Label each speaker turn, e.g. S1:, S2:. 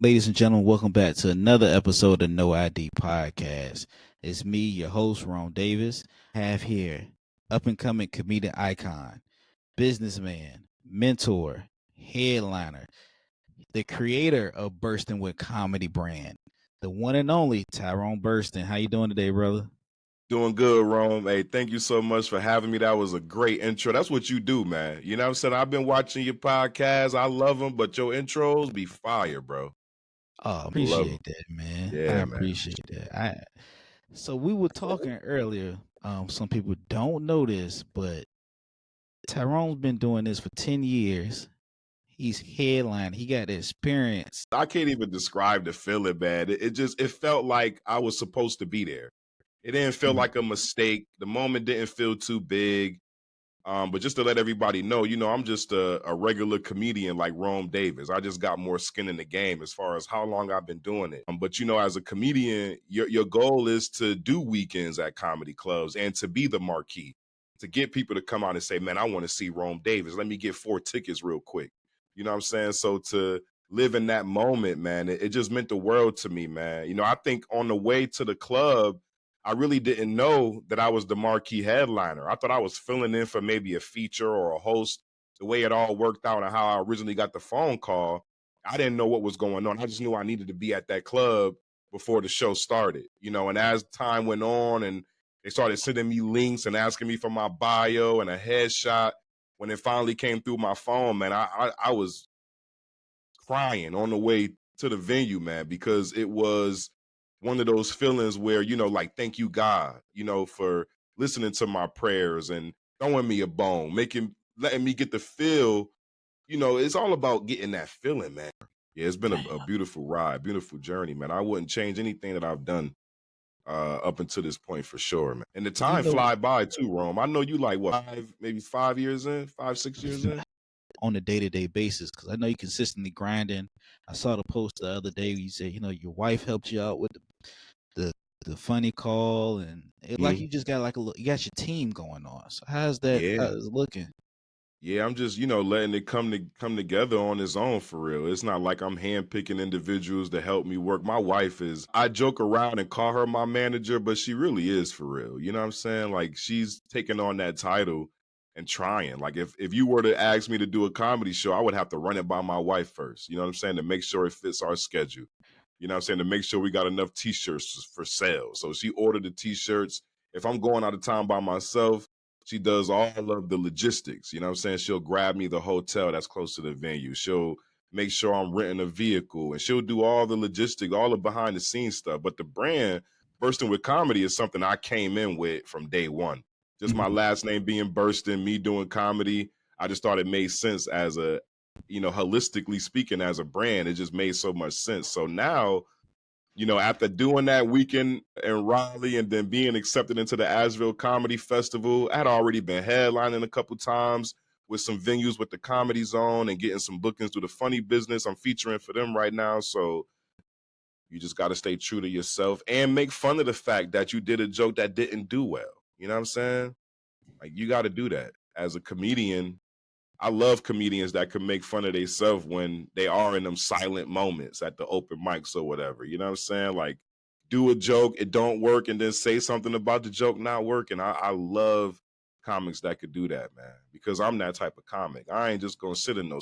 S1: Ladies and gentlemen, welcome back to another episode of No ID Podcast. It's me, your host, Ron Davis. Have here up and coming comedic icon, businessman, mentor, headliner, the creator of Burston with Comedy brand, the one and only Tyrone Burston. How you doing today, brother?
S2: Doing good, Rome. Hey, thank you so much for having me. That was a great intro. That's what you do, man. You know what I'm saying? I've been watching your podcast. I love them, but your intros be fire, bro.
S1: Oh,
S2: Love them.
S1: appreciate that, man. I
S2: Yeah, man.
S1: appreciate that. So we were talking earlier. Some people don't know this, but Tyrone's been doing this for 10 years. He's headlining. He got the experience.
S2: I can't even describe the feeling, man. It felt like I was supposed to be there. It didn't feel
S1: Mhm.
S2: like a mistake. The moment didn't feel too big. But just to let everybody know, I'm just a regular comedian like Rome Davis. I just got more skin in the game as far as how long I've been doing it. But as a comedian, your goal is to do weekends at comedy clubs and to be the marquee, to get people to come out and say, "Man, I want to see Rome Davis. Let me get 4 tickets real quick." You know what I'm saying? So to live in that moment, man, it just meant the world to me, man. I think on the way to the club, I really didn't know that I was the marquee headliner. I thought I was filling in for maybe a feature or a host. The way it all worked out and how I originally got the phone call, I didn't know what was going on. I just knew I needed to be at that club before the show started. And as time went on and they started sending me links and asking me for my bio and a headshot, when it finally came through my phone, man, I was crying on the way to the venue, man, because it was one of those feelings where, like, thank you, God, for listening to my prayers and throwing me a bone, letting me get the feel. It's all about getting that feeling, man. Yeah, it's been a beautiful ride, beautiful journey, man. I wouldn't change anything that I've done up until this point for sure, man. And the
S1: You
S2: time
S1: know,
S2: fly by too, Rome. I know you like what, maybe 5 years in, 5, 6 years in.
S1: on a day-to-day basis, because I know you consistently grinding. I saw the post the other day where you said, your wife helped you out with the, the funny call, and it like
S2: Mhm.
S1: you just got you got your team going on. So how's that?
S2: Yeah.
S1: How's it looking?
S2: Yeah, I'm just, letting it come together on its own for real. It's not like I'm handpicking individuals to help me work. My wife is, I joke around and call her my manager, but she really is for real. You know what I'm saying? Like she's taking on that title and trying. Like if you were to ask me to do a comedy show, I would have to run it by my wife first. You know what I'm saying? To make sure it fits our schedule. You know what I'm saying? To make sure we got enough t-shirts for sale. So she ordered the t-shirts. If I'm going out of town by myself, she does all of the logistics. You know what I'm saying? She'll grab me the hotel that's close to the venue. She'll make sure I'm renting a vehicle and she'll do all the logistics, all the behind the scenes stuff. But the brand, Bursting with Comedy, is something I came in with from day one. Just my
S1: Mhm.
S2: last name being Burston, me doing comedy. I just thought it made sense as holistically speaking, as a brand. It just made so much sense. So now, after doing that weekend in Raleigh and then being accepted into the Asheville Comedy Festival, I had already been headlining a couple times with some venues with the Comedy Zone and getting some bookings through the Funny Business. I'm featuring for them right now. So you just got to stay true to yourself and make fun of the fact that you did a joke that didn't do well. You know what I'm saying? Like, you got to do that. As a comedian, I love comedians that can make fun of themselves when they are in them silent moments at the open mics or whatever. You know what I'm saying? Like, do a joke, it don't work, and then say something about the joke not working. I love comics that could do that, man, because I'm that type of comic. I ain't just gonna sit in no